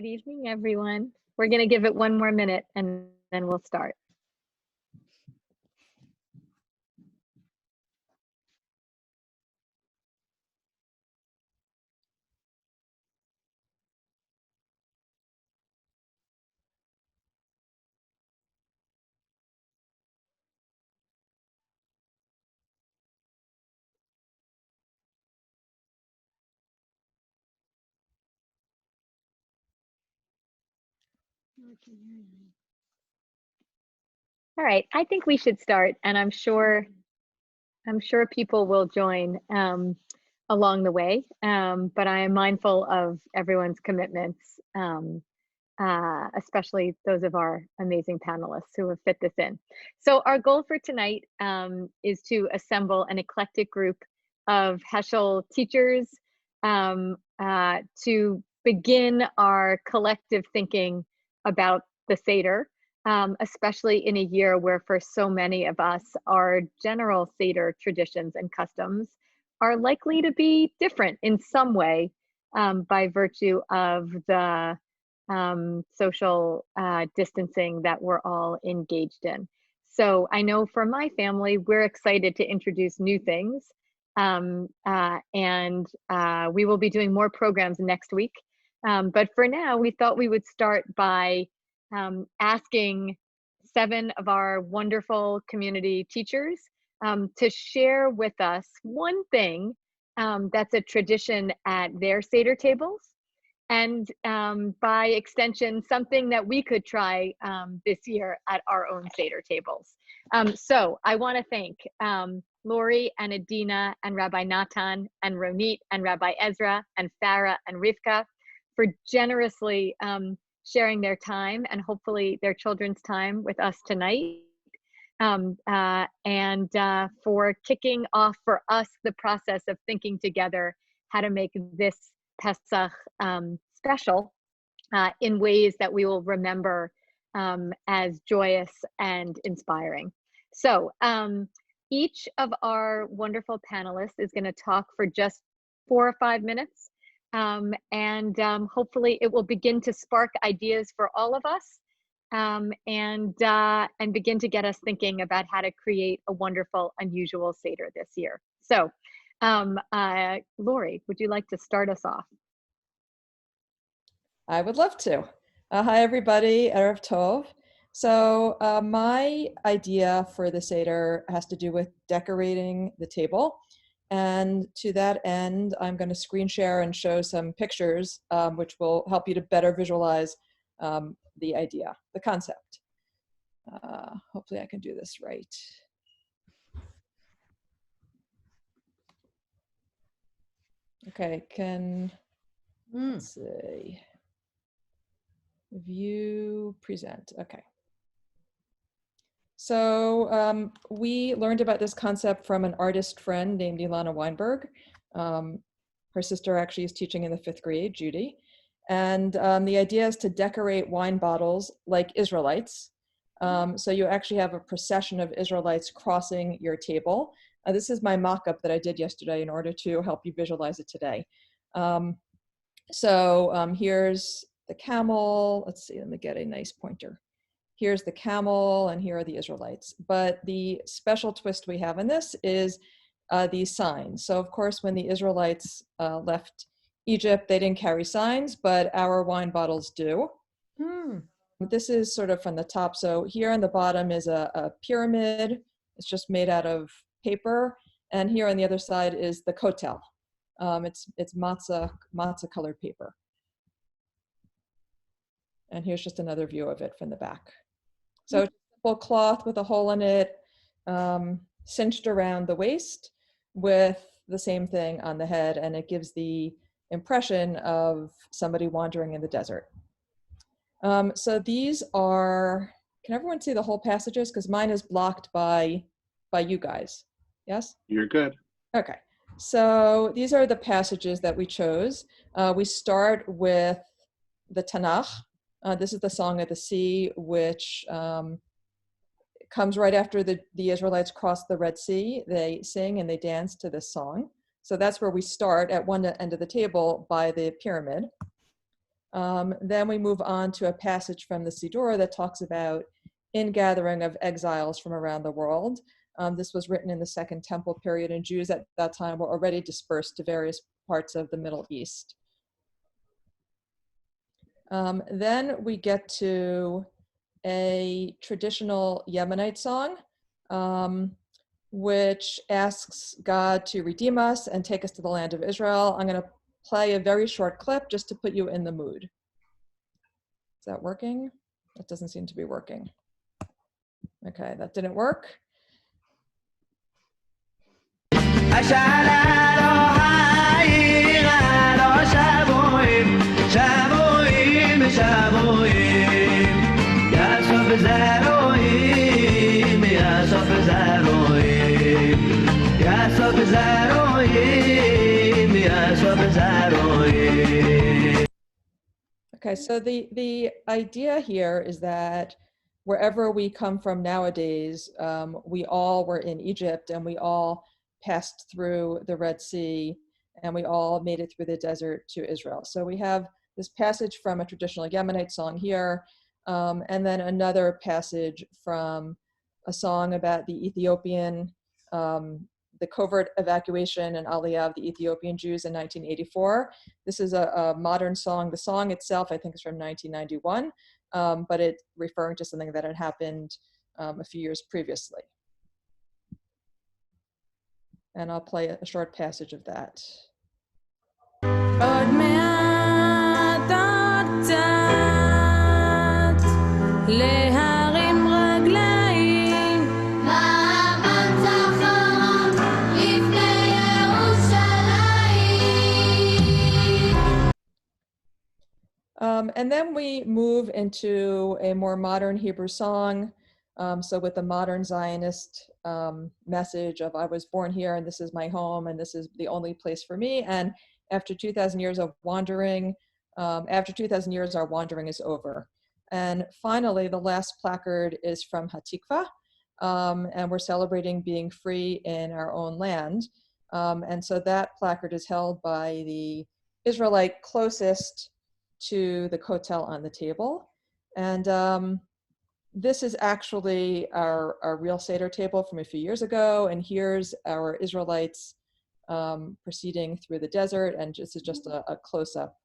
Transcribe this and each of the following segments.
Good evening, everyone. We're going to give it one more minute and then we'll start. All right, I think we should start, and I'm sure people will join along the way. But I am mindful of everyone's commitments, especially those of our amazing panelists who have fit this in. So our goal for tonight is to assemble an eclectic group of Heschel teachers to begin our collective thinking about the Seder, especially in a year where for so many of us, our general Seder traditions and customs are likely to be different in some way by virtue of the social distancing that we're all engaged in. So I know for my family, we're excited to introduce new things. And we will be doing more programs next week. But for now, we thought we would start by asking 7 of our wonderful community teachers to share with us one thing that's a tradition at their Seder tables, and by extension, something that we could try this year at our own Seder tables. So I want to thank Lori and Adina and Rabbi Natan and Ronit and Rabbi Ezra and Farah and Rivka for generously sharing their time and hopefully their children's time with us tonight. And for kicking off for us the process of thinking together how to make this Pesach special in ways that we will remember as joyous and inspiring. So each of our wonderful panelists is going to talk for just 4 or 5 minutes. And hopefully it will begin to spark ideas for all of us and begin to get us thinking about how to create a wonderful, unusual Seder this year. So Lori, would you like to start us off? I would love to. Hi, everybody. Erev Tov. So my idea for the Seder has to do with decorating the table. And to that end, I'm going to screen share and show some pictures, which will help you to better visualize the idea, the concept. Hopefully I can do this right. Okay, let's see. View, present, okay. So we learned about this concept from an artist friend named Ilana Weinberg. Her sister actually is teaching in the 5th grade, Judy. And the idea is to decorate wine bottles like Israelites. So you actually have a procession of Israelites crossing your table. This is my mock-up that I did yesterday in order to help you visualize it today. Here's the camel. Let's see, let me get a nice pointer. Here's the camel, and here are the Israelites. But the special twist we have in this is these signs. So of course, when the Israelites left Egypt, they didn't carry signs, but our wine bottles do. This is sort of from the top. So here on the bottom is a pyramid. It's just made out of paper. And here on the other side is the kotel. It's matzah colored paper. And here's just another view of it from the back. So it's a simple cloth with a hole in it, cinched around the waist with the same thing on the head, and it gives the impression of somebody wandering in the desert. So these are, can everyone see the whole passages? Because mine is blocked by you guys. Yes? You're good. Okay. So these are the passages that we chose. We start with the Tanakh. This is the Song of the Sea, which comes right after the Israelites cross the Red Sea. They sing and they dance to this song. So that's where we start at one end of the table by the pyramid. Then we move on to a passage from the Siddur that talks about ingathering of exiles from around the world. This was written in the Second Temple period, and Jews at that time were already dispersed to various parts of the Middle East. Then we get to a traditional Yemenite song, which asks God to redeem us and take us to the land of Israel. I'm going to play a very short clip just to put you in the mood. Is that working? That doesn't seem to be working. Okay, that didn't work. Okay, so the idea here is that wherever we come from nowadays, we all were in Egypt and we all passed through the Red Sea and we all made it through the desert to Israel. So we have this passage from a traditional Yemenite song here, and then another passage from a song about the Ethiopian, the covert evacuation and aliyah of the Ethiopian Jews in 1984. This is a modern song. The song itself, I think, is from 1991, but it's referring to something that had happened a few years previously. And I'll play a short passage of that. And then we move into a more modern Hebrew song. So with the modern Zionist message of I was born here and this is my home and this is the only place for me. And after 2,000 years of wandering, after 2,000 years, our wandering is over. And finally, the last placard is from Hatikva, and we're celebrating being free in our own land. And so that placard is held by the Israelite closest to the kotel on the table. And this is actually our real Seder table from a few years ago. And here's our Israelites proceeding through the desert. And this is just a close-up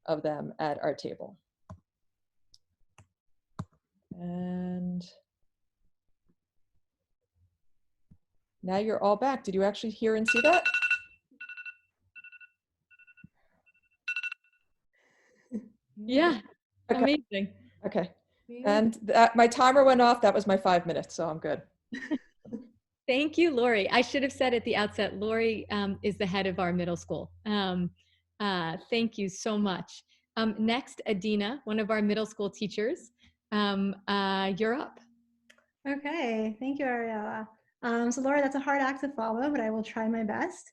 of them at our table. And now you're all back. Did you actually hear and see that? Yeah, okay. Amazing. Okay, and my timer went off. That was my 5 minutes, so I'm good. Thank you, Lori. I should have said at the outset, Lori is the head of our middle school. Thank you so much. Next, Adina, one of our middle school teachers. You're up. Okay, thank you, Ariella. So Laura, that's a hard act to follow, but I will try my best.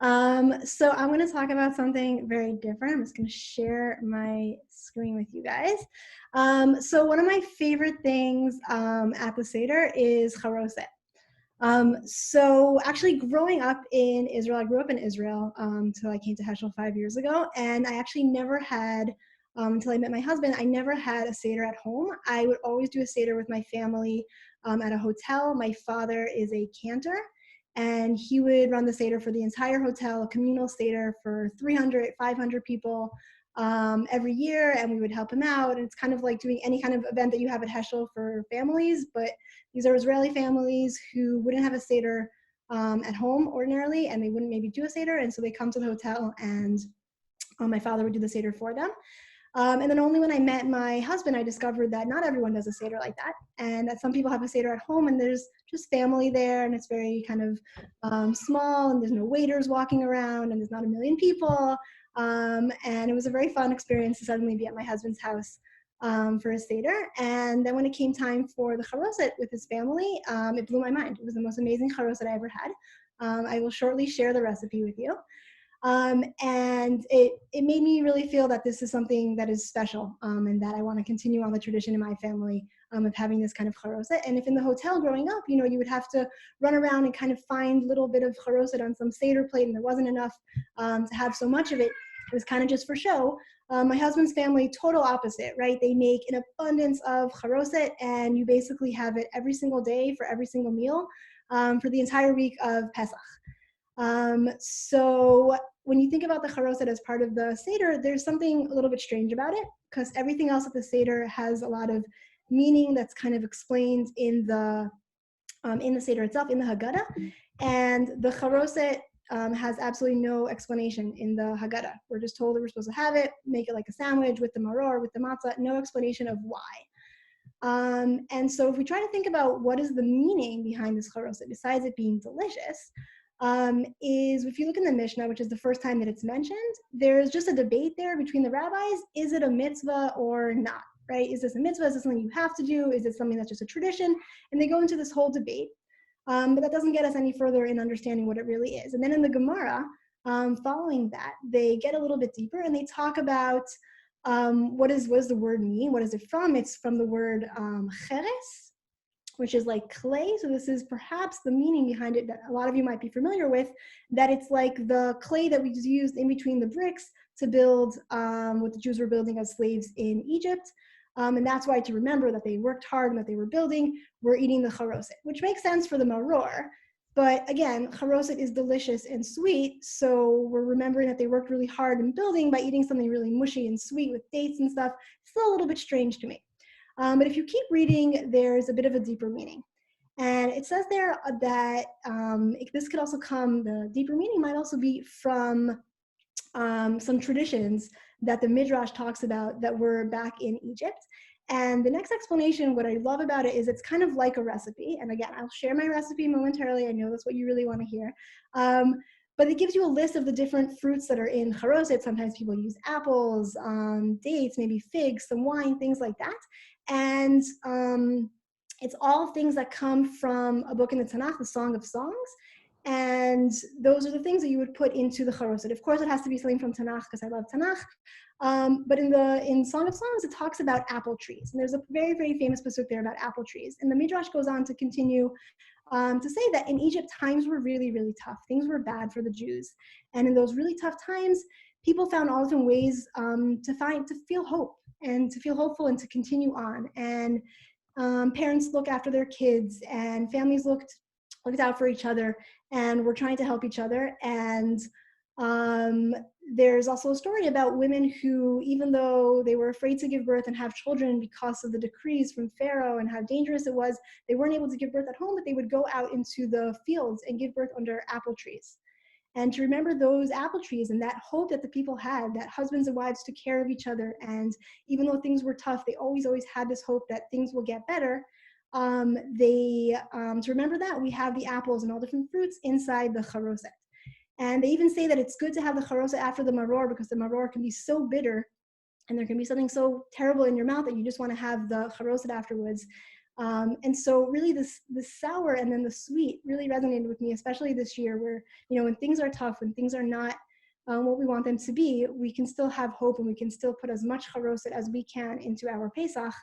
So I'm going to talk about something very different. I'm just going to share my screen with you guys. So one of my favorite things at the Seder is Haroset. So actually growing up in Israel, I grew up in Israel until I came to Heschel 5 years ago, and I actually never had, until I met my husband, I never had a Seder at home. I would always do a Seder with my family at a hotel. My father is a cantor, and he would run the Seder for the entire hotel, a communal Seder for 300, 500 people every year, and we would help him out. And it's kind of like doing any kind of event that you have at Heschel for families, but these are Israeli families who wouldn't have a Seder at home ordinarily, and they wouldn't maybe do a Seder, and so they come to the hotel, and my father would do the Seder for them. And then only when I met my husband, I discovered that not everyone does a Seder like that, and that some people have a Seder at home and there's just family there, and it's very kind of small, and there's no waiters walking around, and there's not a million people. And it was a very fun experience to suddenly be at my husband's house for a Seder. And then when it came time for the Haroset with his family, it blew my mind. It was the most amazing Haroset I ever had. I will shortly share the recipe with you. And it made me really feel that this is something that is special, and that I want to continue on the tradition in my family of having this kind of Haroset. And if in the hotel growing up, you know, you would have to run around and kind of find a little bit of Haroset on some Seder plate, and there wasn't enough to have so much of it. It was kind of just for show. My husband's family, total opposite, right? They make an abundance of Haroset, and you basically have it every single day for every single meal for the entire week of Pesach. So when you think about the Haroset as part of the Seder, there's something a little bit strange about it, because everything else at the Seder has a lot of meaning that's kind of explained in the Seder itself, in the Haggadah, and the Haroset has absolutely no explanation in the Haggadah. We're just told that we're supposed to have it, make it like a sandwich with the maror, with the matzah, no explanation of why. And so if we try to think about what is the meaning behind this Haroset, besides it being delicious, is if you look in the Mishnah, which is the first time that it's mentioned, there's just a debate there between the rabbis, is it a mitzvah or not, right? Is this a mitzvah? Is this something you have to do? Is it something that's just a tradition? And they go into this whole debate. But that doesn't get us any further in understanding what it really is. And then in the Gemara, following that, they get a little bit deeper and they talk about what does the word mean? What is it from? It's from the word cheres, which is like clay. So this is perhaps the meaning behind it that a lot of you might be familiar with, that it's like the clay that was used in between the bricks to build what the Jews were building as slaves in Egypt. And that's why, to remember that they worked hard and that they were building, we're eating the Haroset, which makes sense for the maror. But again, Haroset is delicious and sweet, so we're remembering that they worked really hard in building by eating something really mushy and sweet with dates and stuff. Still a little bit strange to me. But if you keep reading, there's a bit of a deeper meaning. And it says there that this could also come, the deeper meaning might also be from some traditions that the Midrash talks about that were back in Egypt. And the next explanation, what I love about it is it's kind of like a recipe. And again, I'll share my recipe momentarily. I know that's what you really want to hear. But it gives you a list of the different fruits that are in Haroset. Sometimes people use apples, dates, maybe figs, some wine, things like that. And it's all things that come from a book in the Tanakh, the Song of Songs. And those are the things that you would put into the Haroset. Of course, it has to be something from Tanakh, because I love Tanakh. But in Song of Songs, it talks about apple trees. And there's a very, very famous pasuk there about apple trees. And the Midrash goes on to continue to say that in Egypt, times were really, really tough. Things were bad for the Jews. And in those really tough times, people found all different ways to feel hope and to feel hopeful and to continue on. And parents look after their kids, and families looked out for each other, and we're trying to help each other. And there's also a story about women who, even though they were afraid to give birth and have children because of the decrees from Pharaoh and how dangerous it was, they weren't able to give birth at home, but they would go out into the fields and give birth under apple trees. And to remember those apple trees and that hope that the people had, that husbands and wives took care of each other, and even though things were tough, they always had this hope that things will get better. To remember that, we have the apples and all different fruits inside the Haroset. And they even say that it's good to have the Haroset after the maror, because the maror can be so bitter and there can be something so terrible in your mouth that you just want to have the Haroset afterwards. And so really the sour and then the sweet really resonated with me, especially this year where, when things are tough, when things are not what we want them to be, we can still have hope, and we can still put as much Haroset as we can into our Pesach,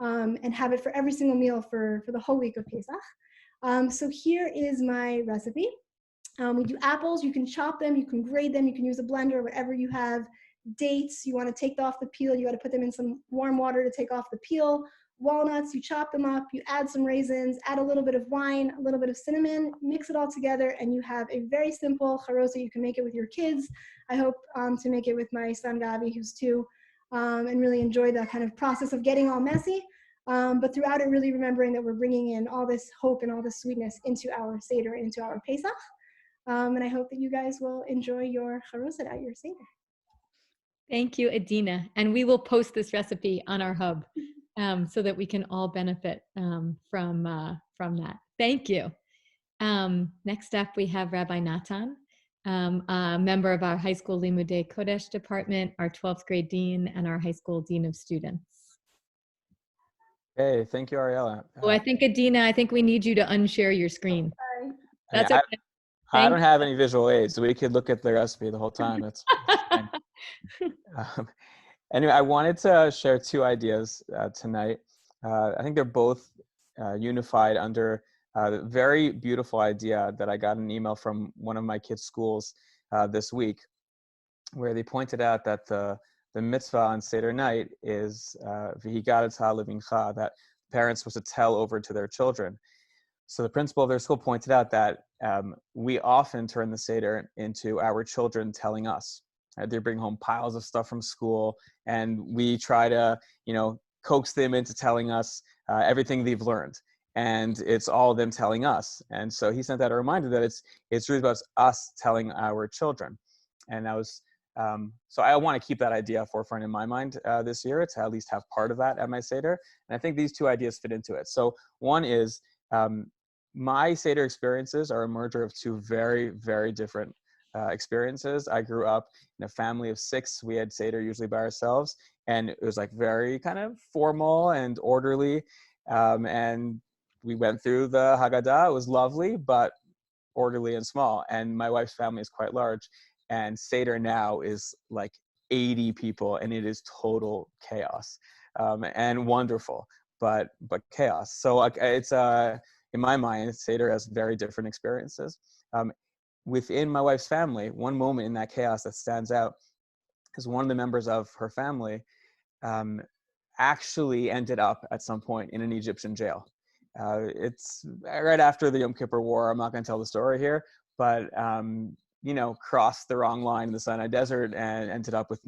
and have it for every single meal for the whole week of Pesach. So here is my recipe. We do apples. You can chop them, you can grate them, you can use a blender, whatever you have. Dates, you want to take off the peel, you got to put them in some warm water to take off the peel. Walnuts, you chop them up, you add some raisins, add a little bit of wine, a little bit of cinnamon, mix it all together, and you have a very simple Haroset. You can make it with your kids. I hope to make it with my son Gabi, who's 2, and really enjoy that kind of process of getting all messy. But throughout it, really remembering that we're bringing in all this hope and all this sweetness into our Seder, into our Pesach. And I hope that you guys will enjoy your Haroset at your Seder. Thank you, Adina. And we will post this recipe on our hub so that we can all benefit from that. Thank you. Next up, we have Rabbi Natan, a member of our high school Limudei Kodesh department, our 12th grade dean, and our high school dean of students. Hey, thank you, Ariella. Oh, I think, Adina, we need you to unshare your screen. Sorry. That's okay. I don't have any visual aids, so we could look at the recipe the whole time. That's fine. Anyway, I wanted to share 2 ideas tonight. I think they're both unified under a very beautiful idea that I got an email from one of my kids' schools this week, where they pointed out that the the mitzvah on Seder night is v'higadatah levincha, that parents were to tell over to their children. So the principal of their school pointed out that we often turn the Seder into our children telling us. They bring home piles of stuff from school, and we try to, coax them into telling us everything they've learned. And it's all them telling us. And so he sent out a reminder that it's really about us telling our children. And that was, so I want to keep that idea forefront in my mind this year, to at least have part of that at my Seder. And I think these two ideas fit into it. So one is, my Seder experiences are a merger of two very, very different experiences. I grew up in a family of 6. We had Seder usually by ourselves, and it was like very kind of formal and orderly. And we went through the Haggadah. It was lovely, but orderly and small. And my wife's family is quite large, and Seder now is like 80 people, and it is total chaos, and wonderful, but chaos. So it's in my mind, Seder has very different experiences. Within my wife's family, one moment in that chaos that stands out is one of the members of her family actually ended up at some point in an Egyptian jail. It's right after the Yom Kippur War. I'm not going to tell the story here, but crossed the wrong line in the Sinai Desert and ended up with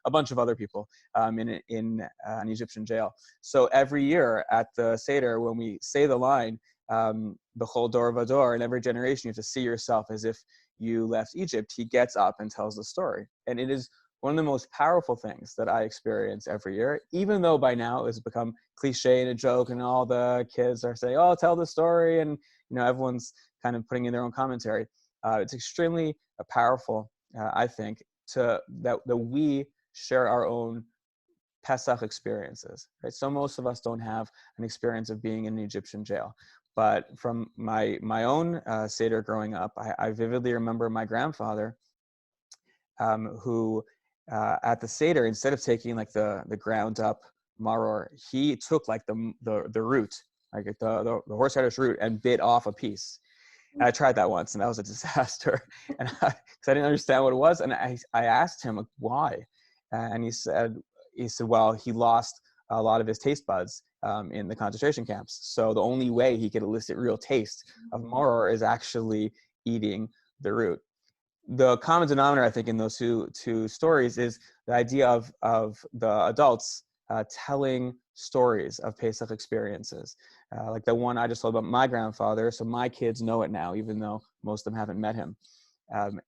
a bunch of other people in an Egyptian jail. So every year at the Seder, when we say the line, B'chol dor vador, in every generation, you have to see yourself as if you left Egypt, he gets up and tells the story. And it is one of the most powerful things that I experience every year, even though by now it's become cliche and a joke, and all the kids are saying, oh, tell the story, and everyone's kind of putting in their own commentary. It's extremely powerful, I think, that we share our own Pesach experiences, right? So most of us don't have an experience of being in an Egyptian jail. But from my own Seder growing up, I vividly remember my grandfather, who at the Seder, instead of taking like the ground up maror, he took like the root, like the horseradish root, and bit off a piece. And I tried that once, and that was a disaster. And because I didn't understand what it was, and I asked him, like, why, and he said, well, he lost a lot of his taste buds in the concentration camps. So the only way he could elicit real taste of maror is actually eating the root. The common denominator, I think, in those two stories is the idea of the adults telling stories of Pesach experiences, like the one I just told about my grandfather. So my kids know it now, even though most of them haven't met him.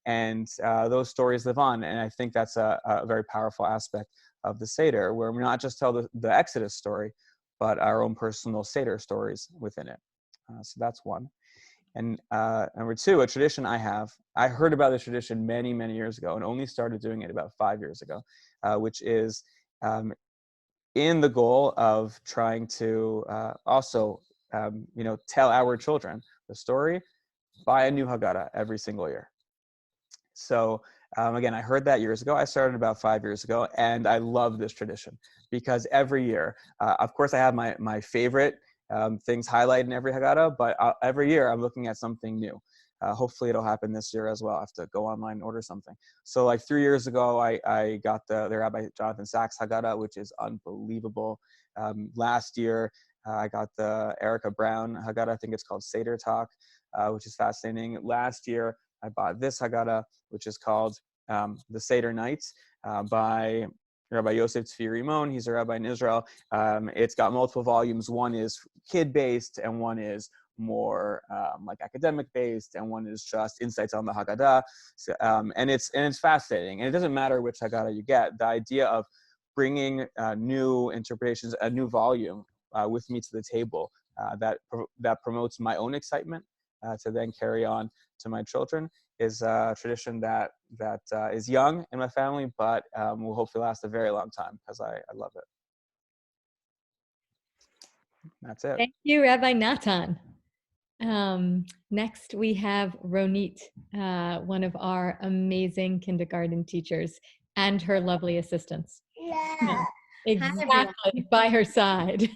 And those stories live on. And I think that's a very powerful aspect of the Seder, where we not just tell the Exodus story, but our own personal Seder stories within it. So that's one. And number two, a tradition I heard about this tradition many, many years ago, and only started doing it about 5 years ago, which is in the goal of trying to also, tell our children the story, buy a new Haggadah every single year. So again, I heard that years ago. I started about 5 years ago, and I love this tradition because every year, of course, I have my favorite things highlighted in every Haggadah, but every year I'm looking at something new. Hopefully it'll happen this year as well. I have to go online and order something. So like 3 years ago, I got the Rabbi Jonathan Sachs Haggadah, which is unbelievable. Last year, I got the Erica Brown Haggadah. I think it's called Seder Talk, which is fascinating. Last year, I bought this Haggadah, which is called the Seder Night by Rabbi Yosef Tzvi Rimon. He's a rabbi in Israel. It's got multiple volumes. One is kid-based, and one is more like academic-based, and one is just insights on the Haggadah. So, and it's fascinating. And it doesn't matter which Haggadah you get. The idea of bringing new interpretations, a new volume with me to the table that promotes my own excitement to then carry on to my children is a tradition that is young in my family, but will hopefully last a very long time because I love it. That's it. Thank you, Rabbi Natan. Next, we have Ronit, one of our amazing kindergarten teachers, and her lovely assistants. Yeah. Exactly, by her side.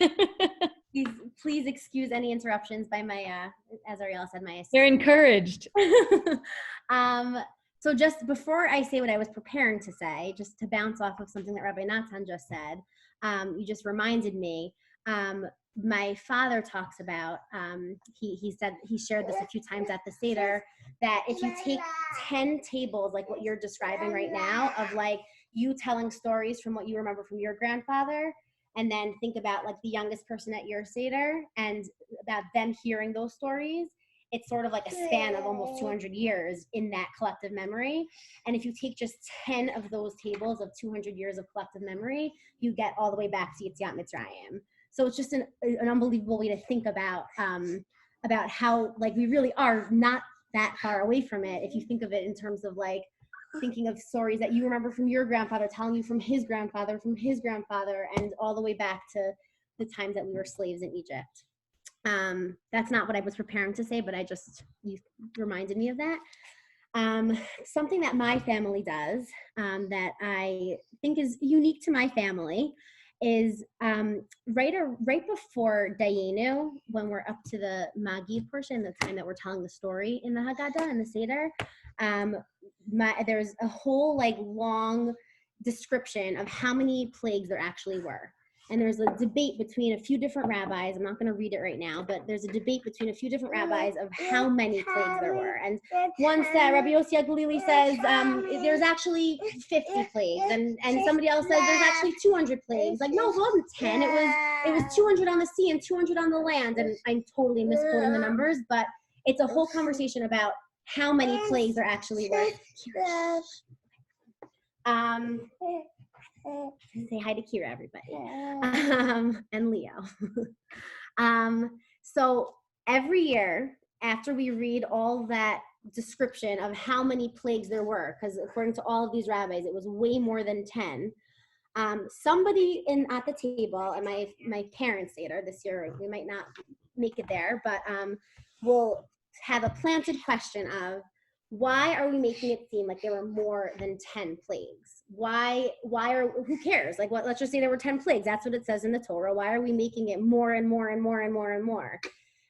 Please excuse any interruptions by my, as Ariel said, my assistant. You're encouraged. So just before I say what I was preparing to say, just to bounce off of something that Rabbi Natan just said, you just reminded me, my father talks about, he said, he shared this a few times at the Seder, that if you take 10 tables, like what you're describing right now, of like you telling stories from what you remember from your grandfather, and then think about like the youngest person at your Seder and about them hearing those stories, it's sort of like a span of almost 200 years in that collective memory. And if you take just 10 of those tables of 200 years of collective memory, you get all the way back to Yetziat Mitzrayim. So it's just an unbelievable way to think about how like we really are not that far away from it. If you think of it in terms of like thinking of stories that you remember from your grandfather telling you from his grandfather, and all the way back to the times that we were slaves in Egypt. That's not what I was preparing to say, but you reminded me of that. Something that my family does that I think is unique to my family is right before Dayenu, when we're up to the Magid portion, the time that we're telling the story in the Haggadah and the Seder, there's a whole like long description of how many plagues there actually were. And there's a debate between a few different rabbis. I'm not going to read it right now, but there's a debate between a few different rabbis of how many plagues there were. And one said, Rabbi Yossi Galili says there's actually 50 plagues, and somebody else says there's actually 200 plagues. Like, no, it wasn't 10. It was 200 on the sea and 200 on the land. And I'm totally misquoting the numbers, but it's a whole conversation about how many plagues there actually were. Say hi to Kira, everybody, and Leo. So every year, after we read all that description of how many plagues there were, because according to all of these rabbis, it was way more than 10. Somebody at the table, and my parents' Seder this year, we might not make it there, but we'll have a planted question of, why are we making it seem like there were more than 10 plagues? Who cares? Like, let's just say there were 10 plagues. That's what it says in the Torah. Why are we making it more and more and more and more and more?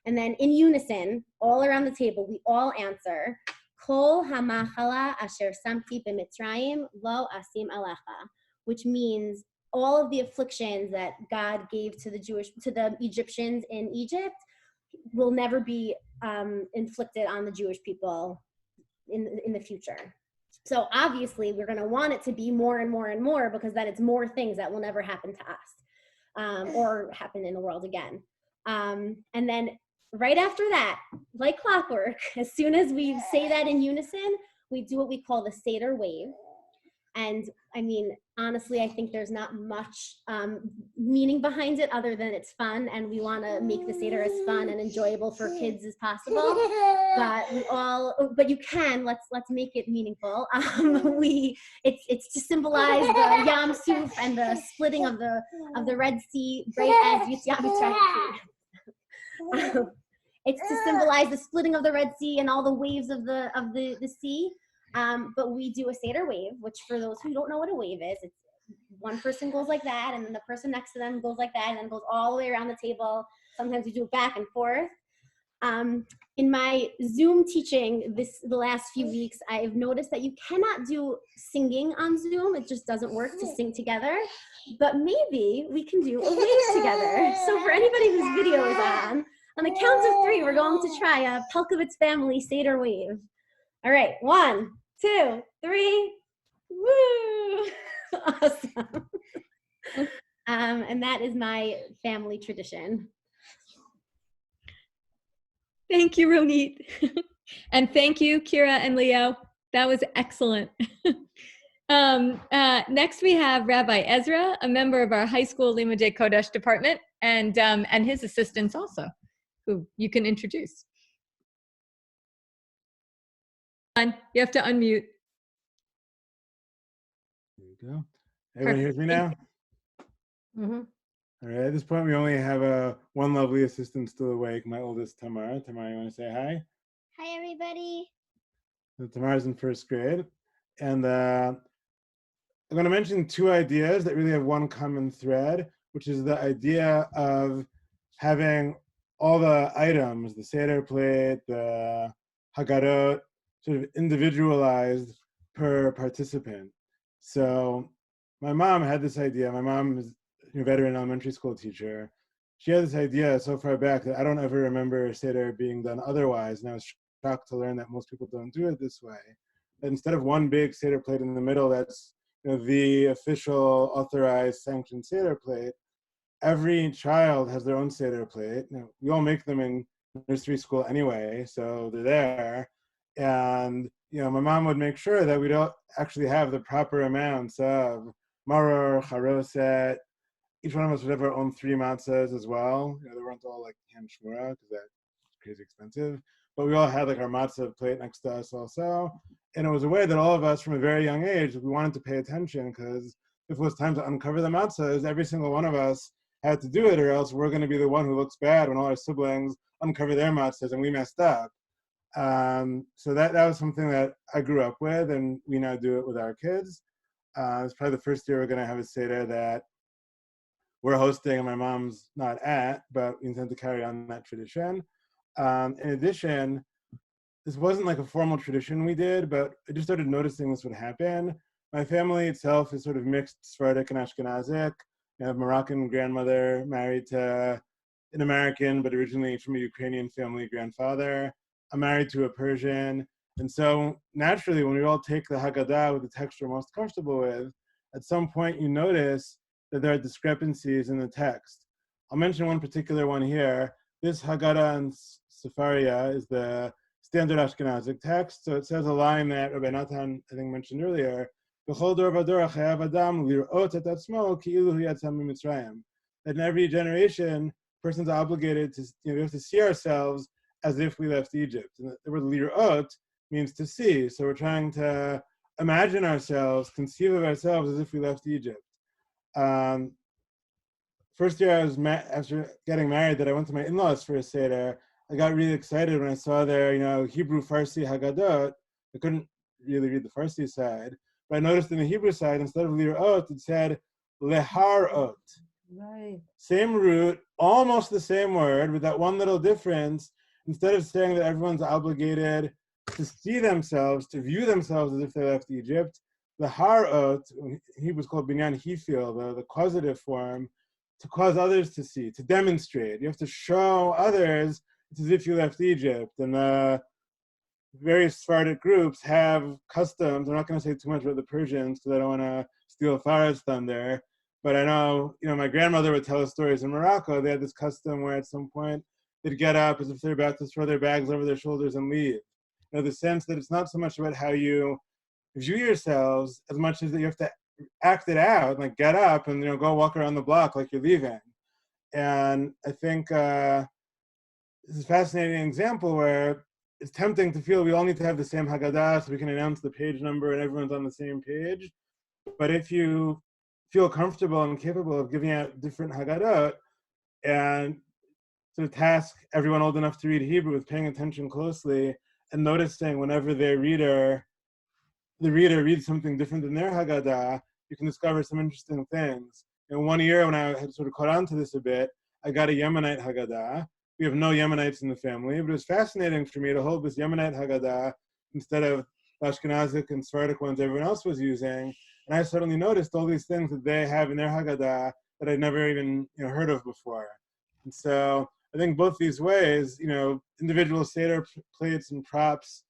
And then in unison, all around the table, we all answer, Kol hamachala asher samti b'Mitzrayim lo asim alecha, which means all of the afflictions that God gave to the Egyptians in Egypt will never be inflicted on the Jewish people in the future. So obviously we're going to want it to be more and more and more, because then it's more things that will never happen to us or happen in the world again. And then right after that, like clockwork, as soon as we say that in unison, we do what we call the Seder wave. And I mean, honestly, I think there's not much meaning behind it other than it's fun, and we want to make the Seder as fun and enjoyable for kids as possible. But you can, let's make it meaningful. It's to symbolize the Yam Suf and the splitting of the Red Sea, right as Yetziat Mitzrayim. It's to symbolize the splitting of the Red Sea and all the waves of the sea. But we do a Seder wave, which for those who don't know what a wave is, it's one person goes like that, and then the person next to them goes like that, and then goes all the way around the table. Sometimes we do it back and forth. In my Zoom teaching the last few weeks, I've noticed that you cannot do singing on Zoom. It just doesn't work to sing together. But maybe we can do a wave together. So for anybody whose video is on the count of 3, we're going to try a Pelkovitz family Seder wave. All right, 1, 2, 3, woo! Awesome. And that is my family tradition. Thank you, Ronit. And thank you, Kira and Leo. That was excellent. Next, we have Rabbi Ezra, a member of our high school Limudei Kodesh department, and his assistants also, who you can introduce. You have to unmute. There you go. Everyone hears me now? Mm-hmm. All right, at this point, we only have one lovely assistant still awake, my oldest, Tamar. Tamar, you want to say hi? Hi, everybody. So Tamar's in 1st grade. And I'm going to mention 2 ideas that really have one common thread, which is the idea of having all the items, the Seder Plate, the Haggadot, sort of individualized per participant. So my mom had this idea. My mom is a veteran elementary school teacher. She had this idea so far back that I don't ever remember Seder being done otherwise. And I was shocked to learn that most people don't do it this way. That instead of one big Seder plate in the middle, that's the official authorized sanctioned Seder plate, every child has their own Seder plate. We all make them in nursery school anyway, so they're there. And my mom would make sure that we don't actually have the proper amounts of maror, Haroset. Each one of us would have our own 3 matzahs as well. They weren't all like hand shmura because that's crazy expensive. But we all had like our matzah plate next to us also. And it was a way that all of us from a very young age, we wanted to pay attention, because if it was time to uncover the matzahs, every single one of us had to do it, or else we're going to be the one who looks bad when all our siblings uncover their matzahs and we messed up. So that was something that I grew up with, and we now do it with our kids. It's probably the first year we're going to have a Seder that we're hosting and my mom's not at, but we intend to carry on that tradition. In addition, this wasn't like a formal tradition we did, but I just started noticing this would happen. My family itself is sort of mixed Sephardic and Ashkenazic. I have a Moroccan grandmother married to an American, but originally from a Ukrainian family grandfather. I'm married to a Persian. And so naturally, when we all take the Haggadah with the text we're most comfortable with, at some point you notice that there are discrepancies in the text. I'll mention one particular one here. This Haggadah in Sefaria is the standard Ashkenazic text. So it says a line that Rabbi Natan, I think, mentioned earlier, that in every generation, persons are obligated to, we have to see ourselves as if we left Egypt. And the word lir'ot means to see. So we're trying to imagine ourselves, conceive of ourselves as if we left Egypt. First year after getting married, that I went to my in-laws for a Seder, I got really excited when I saw their, Hebrew Farsi Haggadot. I couldn't really read the Farsi side, but I noticed in the Hebrew side, instead of lir'ot, it said lehar'ot. Right. Same root, almost the same word, with that one little difference. Instead of saying that everyone's obligated to see themselves, to view themselves as if they left Egypt, the har'ot, Hebrew is called binyan hifil, the causative form, to cause others to see, to demonstrate. You have to show others it's as if you left Egypt. And the various Sephardic groups have customs. I'm not going to say too much about the Persians because I don't want to steal Farah's thunder. But I know, my grandmother would tell us stories in Morocco. They had this custom where at some point they'd get up as if they're about to throw their bags over their shoulders and leave. The sense that it's not so much about how you view yourselves as much as that you have to act it out, like get up and go walk around the block like you're leaving. And I think this is a fascinating example where it's tempting to feel we all need to have the same Haggadah so we can announce the page number and everyone's on the same page. But if you feel comfortable and capable of giving out different Haggadah and sort of task everyone old enough to read Hebrew with paying attention closely and noticing whenever the reader reads something different than their Haggadah, you can discover some interesting things. One year when I had sort of caught on to this a bit, I got a Yemenite Haggadah. We have no Yemenites in the family, but it was fascinating for me to hold this Yemenite Haggadah instead of the Ashkenazic and Sephardic ones everyone else was using. And I suddenly noticed all these things that they have in their Haggadah that I'd never even heard of before. And so I think both these ways, individual Seder plates and props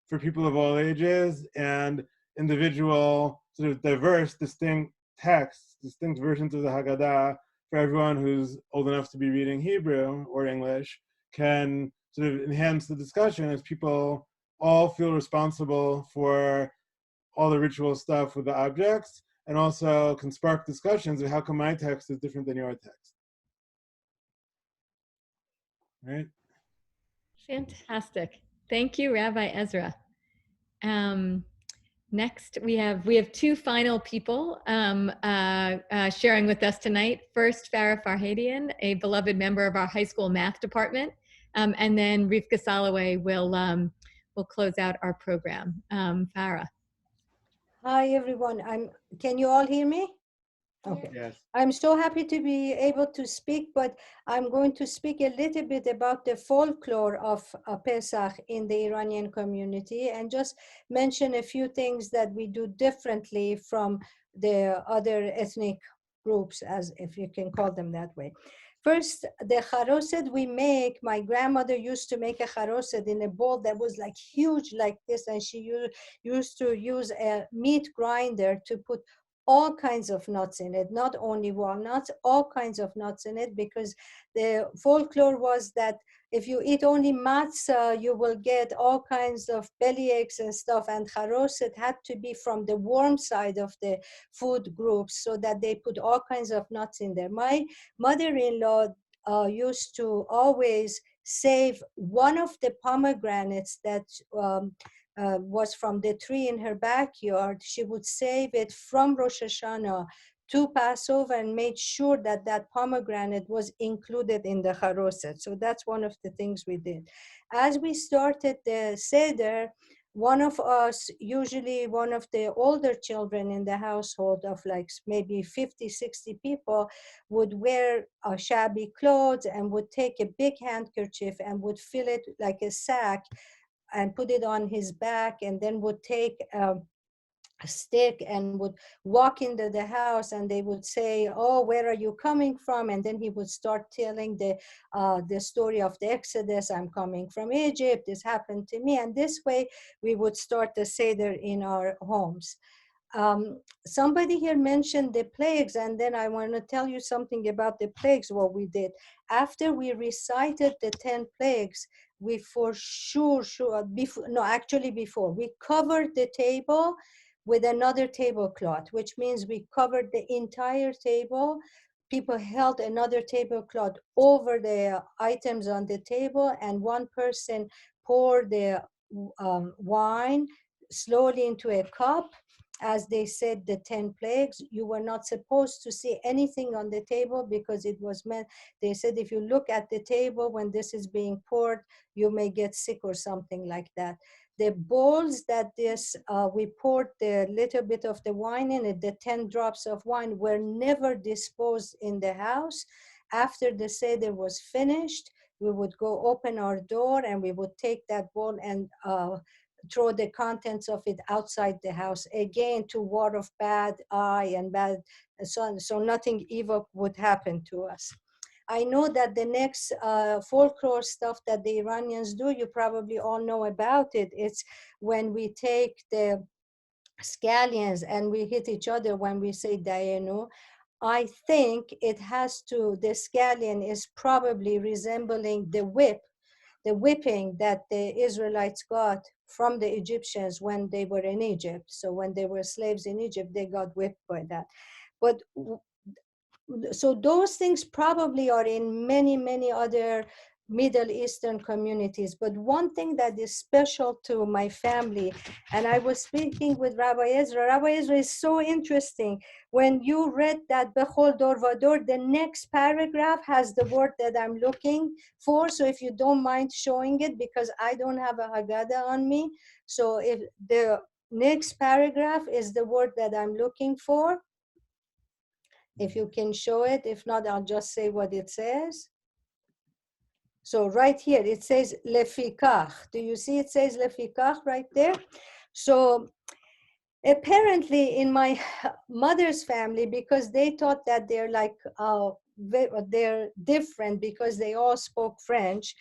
for people of all ages, and individual sort of diverse, distinct texts, distinct versions of the Haggadah for everyone who's old enough to be reading Hebrew or English, can sort of enhance the discussion as people all feel responsible for all the ritual stuff with the objects, and also can spark discussions of how come my text is different than your text. Right? Fantastic. Thank you, Rabbi Ezra. Next, we have 2 final people sharing with us tonight. First, Farah Farhadian, a beloved member of our high school math department, and then Rivka Soloway will close out our program. Farah. Hi, everyone. Can you all hear me? Okay. Yes. I'm so happy to be able to speak, but I'm going to speak a little bit about the folklore of Pesach in the Iranian community and just mention a few things that we do differently from the other ethnic groups, as if you can call them that way. First, the Haroset we make, my grandmother used to make a Haroset in a bowl that was like huge like this, and she used to use a meat grinder to put all kinds of nuts in it, not only walnuts, all kinds of nuts in it, because the folklore was that if you eat only matzah, you will get all kinds of belly aches and stuff. And Haroset had to be from the warm side of the food groups, so that they put all kinds of nuts in there. My mother-in-law used to always save one of the pomegranates that was from the tree in her backyard. She would save it from Rosh Hashanah to Passover and made sure that that pomegranate was included in the Haroset. So that's one of the things we did. As we started the Seder, one of us, usually one of the older children in the household of like maybe 50, 60 people, would wear shabby clothes and would take a big handkerchief and would fill it like a sack and put it on his back, and then would take a stick and would walk into the house, and they would say, "Oh, where are you coming from?" And then he would start telling the story of the Exodus. "I'm coming from Egypt. This happened to me." And this way we would start the Seder in our homes. Somebody here mentioned the plagues, and then I want to tell you something about the plagues, what we did. After we recited the 10 plagues, we for sure, before, we covered the table with another tablecloth, which means we covered the entire table. People held another tablecloth over the items on the table, and one person poured the wine slowly into a cup. As they said, the 10 plagues, you were not supposed to see anything on the table, because it was meant, they said, if you look at the table when this is being poured, you may get sick or something like that. The bowls that we poured the little bit of the wine in it, the 10 drops of wine, were never disposed in the house. After the Seder was finished, we would go open our door and we would take that bowl and throw the contents of it outside the house, again to ward off bad eye and bad so nothing evil would happen to us. I know that the next folklore stuff that the Iranians do, you probably all know about it. It's when we take the scallions and we hit each other when we say Dayenu. I think it has to, the scallion is probably resembling the whipping that the Israelites got from the Egyptians when they were in Egypt. So when they were slaves in Egypt, they got whipped by that. But so those things probably are in many, many other Middle Eastern communities. But one thing that is special to my family, and I was speaking with Rabbi Ezra. Rabbi Ezra is so interesting. When you read that Bechol Dor Vador, the next paragraph has the word that I'm looking for. So if you don't mind showing it, because I don't have a Haggadah on me. So if the next paragraph is the word that I'm looking for, if you can show it. If not, I'll just say what it says. So right here, it says lefikach. Do you see it says lefikach right there? So apparently in my mother's family, because they thought that they're like, they're different because they all spoke French,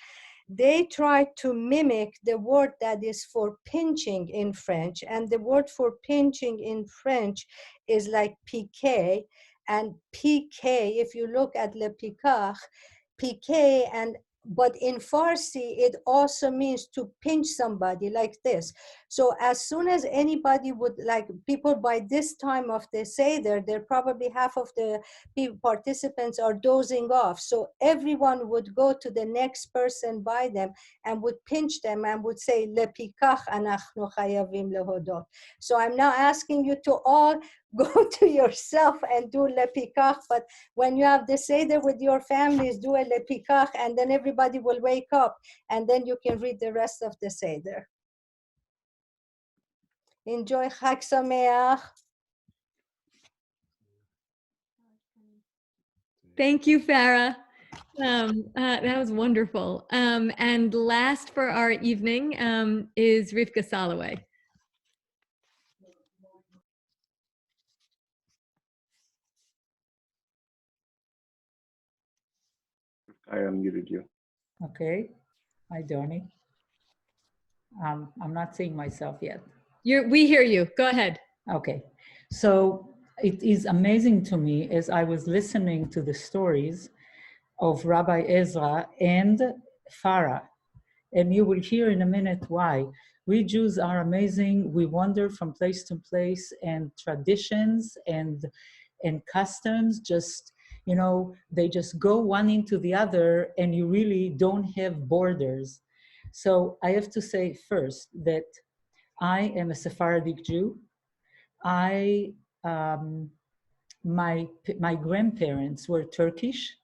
they tried to mimic the word that is for pinching in French. And the word for pinching in French is like piqué. And piqué, if you look at le picach, piqué, but in Farsi, it also means to pinch somebody like this. So as soon as anybody would, like people by this time of the Seder, they're probably half of the participants are dozing off. So everyone would go to the next person by them and would pinch them and would say, Lepikach anachnu chayavim lehodot. So I'm now asking you to all go to yourself and do lepikach, but when you have the Seder with your families, do a lepikach, and then everybody will wake up, and then you can read the rest of the Seder. Enjoy Chag Sameach. Thank you, Farah. That was wonderful. And last for our evening is Rivka Soloway. I unmuted you. Okay. Hi, Donnie. I'm not seeing myself yet. We hear you. Go ahead. Okay. So it is amazing to me as I was listening to the stories of Rabbi Ezra and Farah, and you will hear in a minute why. We Jews are amazing. We wander from place to place, and traditions and customs just, you know, they just go one into the other, and you really don't have borders. So I have to say first that I am a Sephardic Jew. My grandparents were Turkish.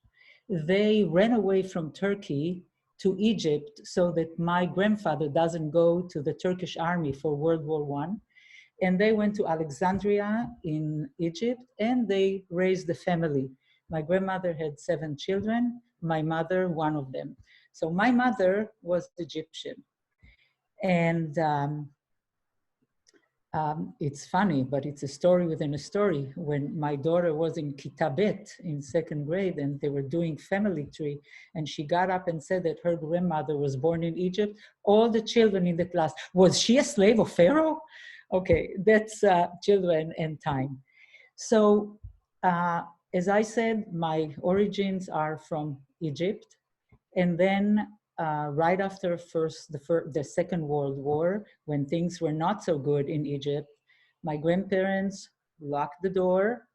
They ran away from Turkey to Egypt so that my grandfather doesn't go to the Turkish army for World War I. And they went to Alexandria in Egypt, and they raised the family. My grandmother had 7 children, my mother, one of them. So my mother was Egyptian. And it's funny, but it's a story within a story. When my daughter was in Kita Bet in 2nd grade, and they were doing family tree, and she got up and said that her grandmother was born in Egypt, all the children in the class, was she a slave of Pharaoh? Okay, that's children and time. So as I said, my origins are from Egypt. And then right after the Second World War, when things were not so good in Egypt, my grandparents locked the door,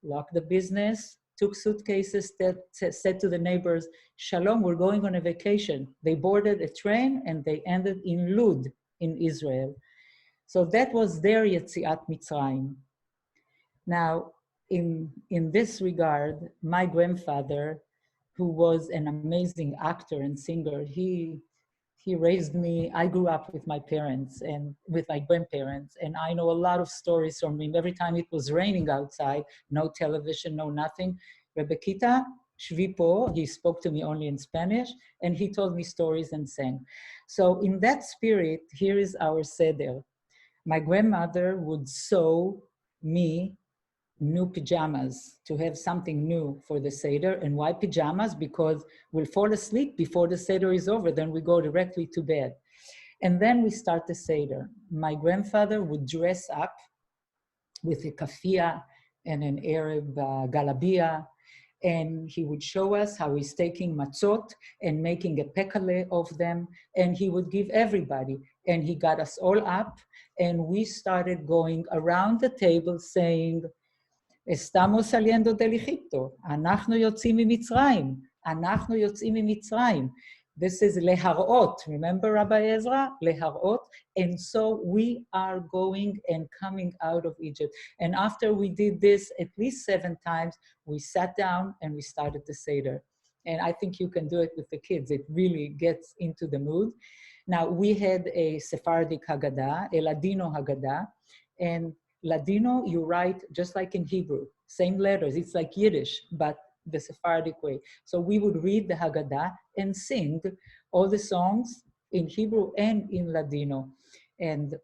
locked the business, took suitcases, that said to the neighbors, Shalom, we're going on a vacation. They boarded a train and they ended in Lud in Israel. So that was their Yetziat Mitzrayim. Now, in this regard, my grandfather, who was an amazing actor and singer, he raised me. I grew up with my parents and with my grandparents, and I know a lot of stories from him. Every time it was raining outside, no television, no nothing, Rebekita, shvi po, he spoke to me only in Spanish, and he told me stories and sang. So in that spirit, here is our Seder. My grandmother would sew me new pajamas, to have something new for the Seder. And why pajamas? Because we'll fall asleep before the Seder is over, then we go directly to bed. And then we start the Seder. My grandfather would dress up with a kafia and an Arab galabia, and he would show us how he's taking matzot and making a pekale of them, and he would give everybody. And he got us all up, and we started going around the table saying, Estamos saliendo del Egipto. אנחנו יוצאים ממצרים. אנחנו יוצאים ממצרים. This is leharot. Remember Rabbi Ezra? Leharot. And so we are going and coming out of Egypt. And after we did this at least 7 times, we sat down and we started the Seder. And I think you can do it with the kids. It really gets into the mood. Now, we had a Sephardic Haggadah, a Ladino Haggadah, and Ladino, you write just like in Hebrew, same letters. It's like Yiddish, but the Sephardic way. So we would read the Haggadah and sing all the songs in Hebrew and in Ladino. And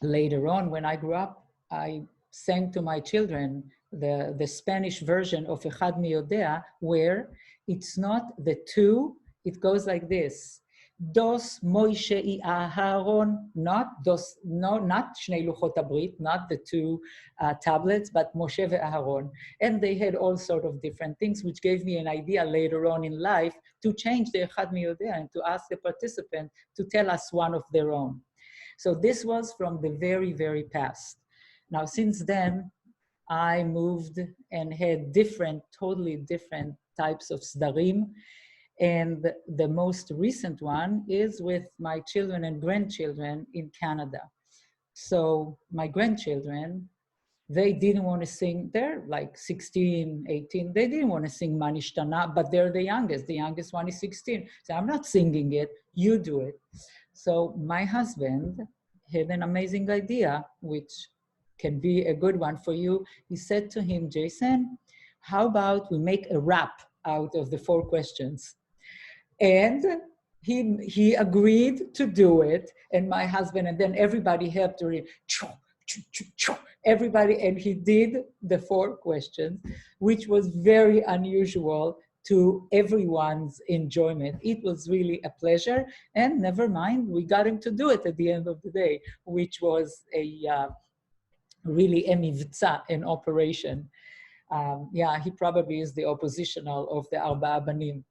later on, when I grew up, I sang to my children the Spanish version of Echad Mi Yodea, where it's not the 2, it goes like this. Dos Moshe y Aharon, not Shnei Luchot HaBrit, not the 2 tablets, but Moshe and Aharon. And they had all sort of different things, which gave me an idea later on in life to change the Echad Mi Yodea and to ask the participant to tell us one of their own. So this was from the very, very past. Now, since then, I moved and had totally different types of Sdarim. And the most recent one is with my children and grandchildren in Canada. So my grandchildren, they didn't want to sing. They're like 16, 18. They didn't want to sing Manishtana, but they're the youngest. The youngest one is 16. So I'm not singing it, you do it. So my husband had an amazing idea, which can be a good one for you. He said to him, Jason, how about we make a rap out of the 4 questions? And he agreed to do it, and my husband, and then everybody helped her. Everybody, and he did the 4 questions, which was very unusual to everyone's enjoyment. It was really a pleasure, and never mind, we got him to do it at the end of the day, which was really a mivtza, an operation. Yeah, he probably is the oppositional of the Arba'a Banim.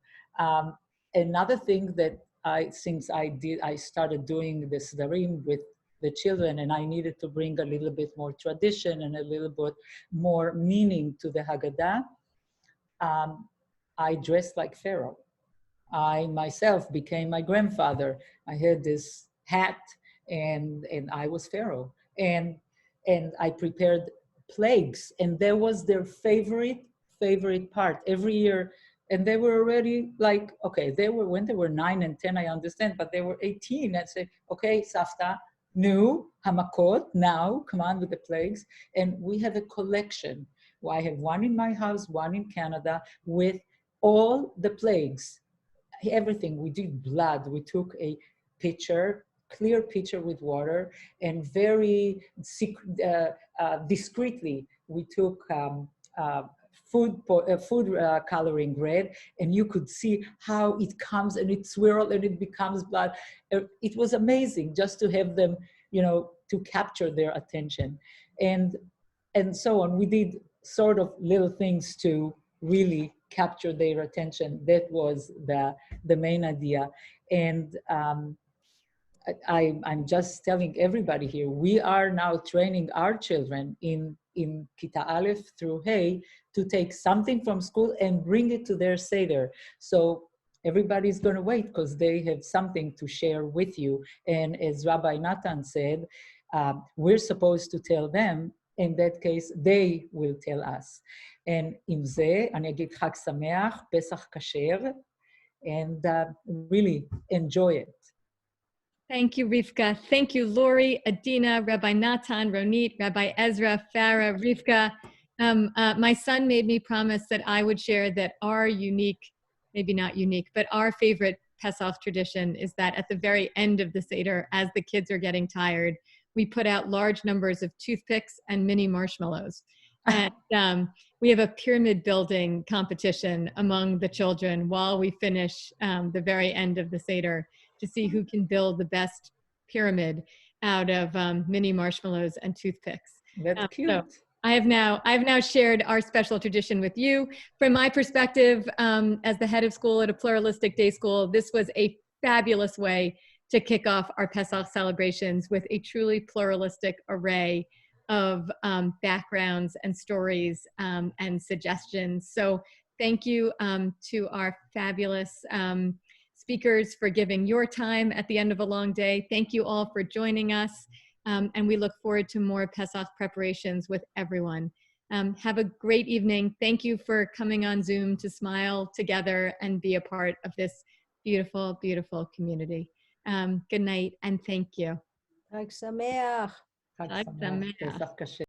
Another thing that since I started doing the Sedarim with the children, and I needed to bring a little bit more tradition and a little bit more meaning to the Haggadah, I dressed like Pharaoh. I myself became my grandfather. I had this hat, and I was Pharaoh. And I prepared plagues, and that was their favorite part every year. And they were already like, okay, when they were 9 and 10, I understand, but they were 18. I'd say, okay, Safta, new, Hamakot, now, come on with the plagues. And we have a collection. Well, I have one in my house, one in Canada, with all the plagues, everything. We did blood. We took a pitcher, clear pitcher with water, and very discreetly, we took food coloring red, and you could see how it comes and it swirls and it becomes blood. It was amazing just to have them, to capture their attention, and so on. We did sort of little things to really capture their attention. That was the main idea. And I'm just telling everybody here, we are now training our children in Kita Aleph through Hey to take something from school and bring it to their Seder. So everybody's going to wait because they have something to share with you. And as Rabbi Natan said, we're supposed to tell them. In that case, they will tell us. And עם זה, אני אגיד חג שמח, פסח כשר, and really enjoy it. Thank you, Rivka. Thank you, Lori, Adina, Rabbi Natan, Ronit, Rabbi Ezra, Farah, Rivka. My son made me promise that I would share that our unique, maybe not unique, but our favorite Pesach tradition is that at the very end of the Seder, as the kids are getting tired, we put out large numbers of toothpicks and mini marshmallows. And we have a pyramid building competition among the children while we finish the very end of the Seder to see who can build the best pyramid out of mini marshmallows and toothpicks. That's cute. So I've now shared our special tradition with you. From my perspective, as the head of school at a pluralistic day school, this was a fabulous way to kick off our Pesach celebrations with a truly pluralistic array of backgrounds and stories and suggestions. So thank you to our fabulous speakers for giving your time at the end of a long day. Thank you all for joining us. And we look forward to more Pesach preparations with everyone. Have a great evening. Thank you for coming on Zoom to smile together and be a part of this beautiful, beautiful community. Good night and thank you. חג שמח. חג שמח, פסח כשר.